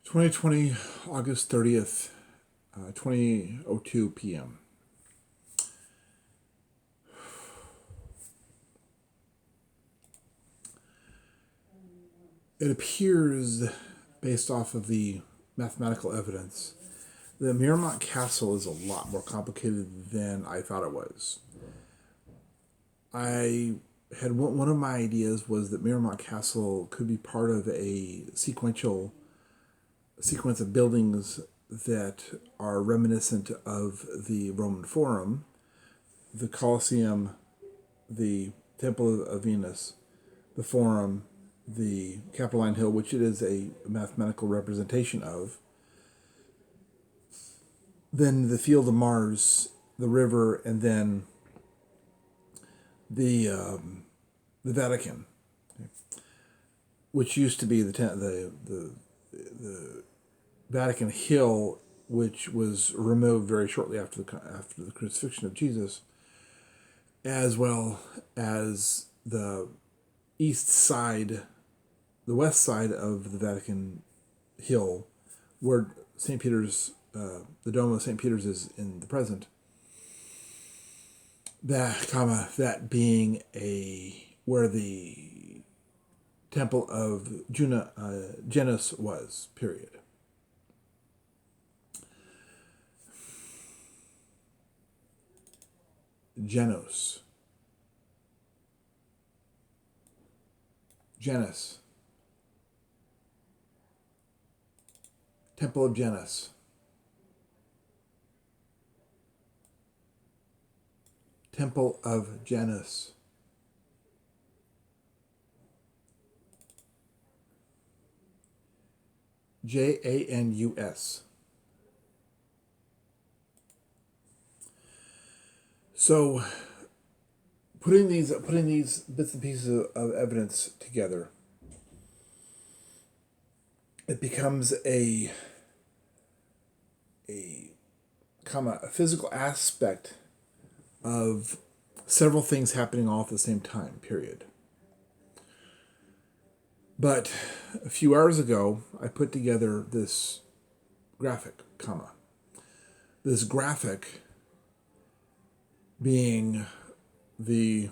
2020, August 30th, 20:02 p.m. It appears, based off of the mathematical evidence, that Miramont Castle is a lot more complicated than I thought it was. I had one of my ideas was that Miramont Castle could be part of a sequence of buildings that are reminiscent of the Roman Forum, the Colosseum, the Temple of Venus, the Forum, the Capitoline Hill, which it is a mathematical representation of, then the Field of Mars, the river, and then the Vatican, which used to be the Vatican Hill, which was removed very shortly after the crucifixion of Jesus, as well as the west side of the Vatican Hill, where St. Peter's, the Dome of St. Peter's is in the present. That being where the Temple of Janus was, period. Janus. Temple of Janus. Temple of Janus. Janus. So, putting these bits and pieces of evidence together, it becomes a physical aspect of several things happening all at the same time, period. But a few hours ago, I put together this graphic, This graphic being the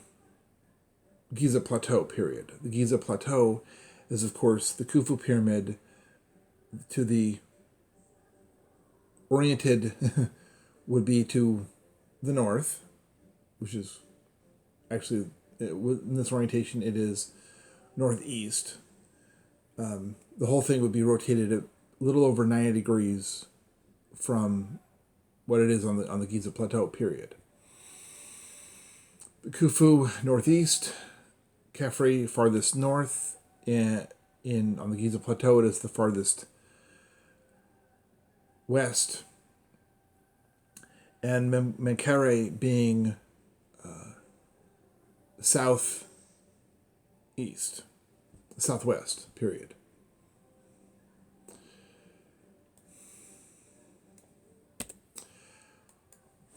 Giza Plateau, period. The Giza Plateau is, of course, the Khufu Pyramid to the oriented would be to the north, which is actually, in this orientation, it is northeast. The whole thing would be rotated a little over 90 degrees from what it is on the Giza Plateau, period. The Khufu northeast, Khafre farthest north, on the Giza Plateau it is the farthest west, and Menkaure being southwest, period.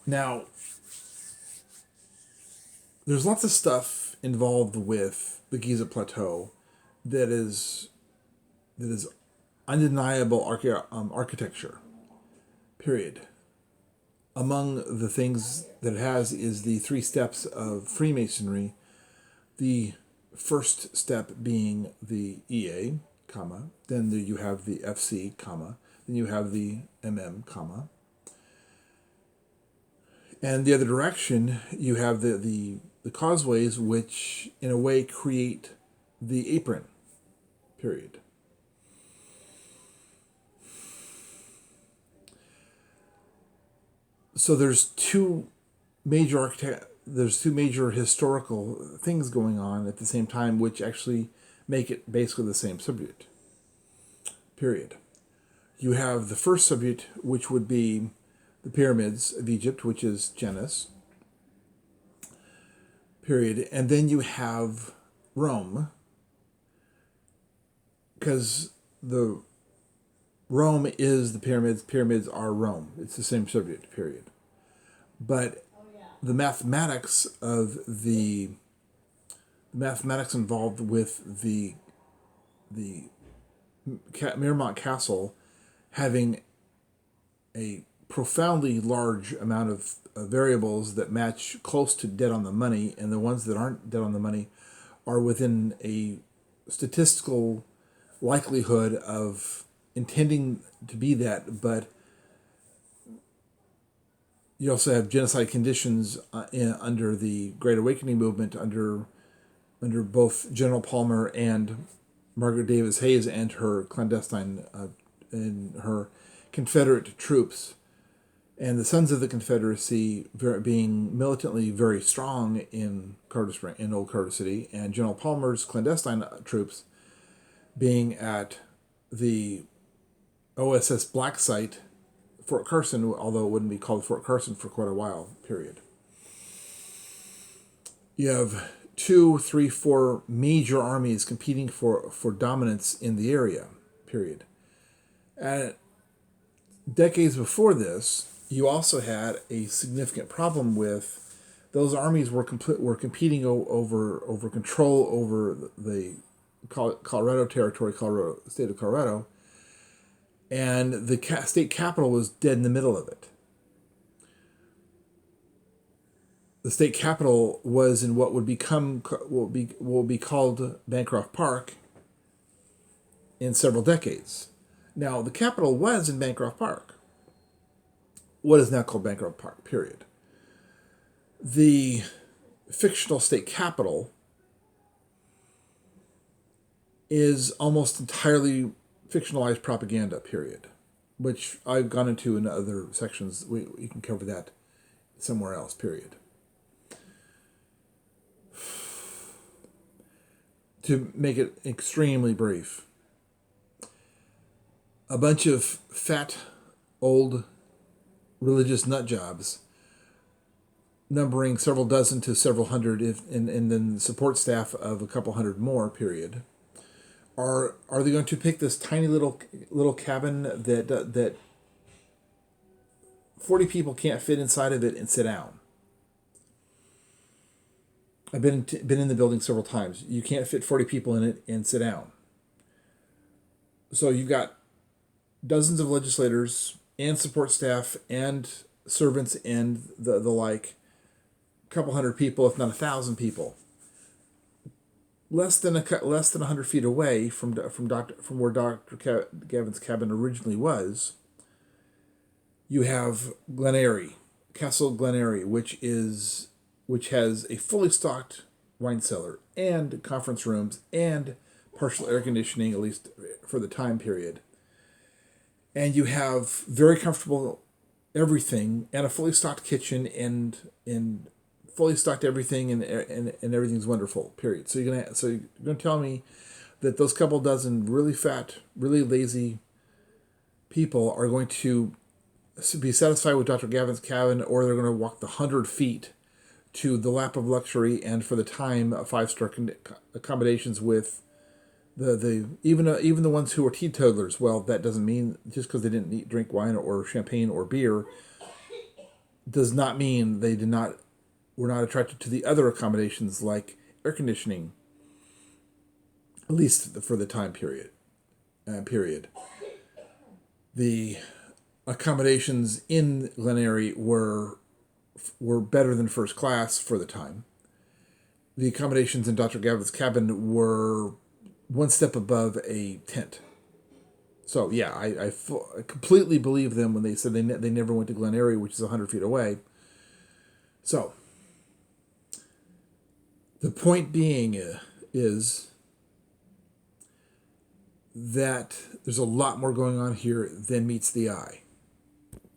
Now, there's lots of stuff involved with the Giza Plateau that is undeniable architecture, period. Among the things that it has is the 3 steps of Freemasonry, the first step being the EA, then you have the FC, then you have the MM, and the other direction you have the causeways, which in a way create the apron, period. So there's two major historical things going on at the same time, which actually make it basically the same subject, period. You have the first subject, which would be the pyramids of Egypt, which is Janus, period. And then you have Rome, because the Rome is the pyramids are Rome. It's the same subject, period. But the mathematics involved with the Miramont Castle having a profoundly large amount of variables that match close to dead on the money, and the ones that aren't dead on the money are within a statistical likelihood of intending to be that. But you also have genocide conditions under the Great Awakening movement, under both General Palmer and Margaret Davis Hayes and her clandestine and her Confederate troops, and the Sons of the Confederacy being militantly very strong in Old Carter City, and General Palmer's clandestine troops being at the OSS Black Site, Fort Carson, although it wouldn't be called Fort Carson for quite a while, period. You have 2, 3, 4 major armies competing for dominance in the area, period. And decades before this, you also had a significant problem with those armies were competing over control over the Colorado territory, state of Colorado, and the state capital was dead in the middle of it. The state capital was in what would become will be called Bancroft Park in several decades. Now, the capital was in Bancroft Park, what is now called Bancroft Park, period. The fictional state capital is almost entirely fictionalized propaganda, period, which I've gone into in other sections. We can cover that somewhere else, period. To make it extremely brief, a bunch of fat, old, religious nut jobs, numbering several dozen to several hundred, and then support staff of a couple hundred more, period. Are they going to pick this tiny little cabin that 40 people can't fit inside of it and sit down? I've been in the building several times. You can't fit 40 people in it and sit down. So you've got dozens of legislators and support staff and servants and the like, a couple hundred people, if not 1,000 people, less than 100 feet away from where Dr. Gavin's cabin originally was. You have Glen Eyrie, Castle Glen Eyrie, which has a fully stocked wine cellar and conference rooms and partial air conditioning, at least for the time period. And you have very comfortable everything and a fully stocked kitchen and fully stocked everything and everything's wonderful, period. So you're gonna tell me that those couple dozen really fat, really lazy people are going to be satisfied with Dr. Gavin's cabin, or they're going to walk the 100 feet to the lap of luxury and, for the time, 5-star accommodations with even the ones who are teetotalers. Well, that doesn't mean just because they didn't drink wine or champagne or beer does not mean they were not attracted to the other accommodations like air conditioning, at least for the time period. The accommodations in Glen Eyrie were better than first class for the time. The accommodations in Dr. Gavin's cabin were one step above a tent. So yeah, I completely believe them when they said they never went to Glen Eyrie, which is 100 feet away. So the point being is that there's a lot more going on here than meets the eye.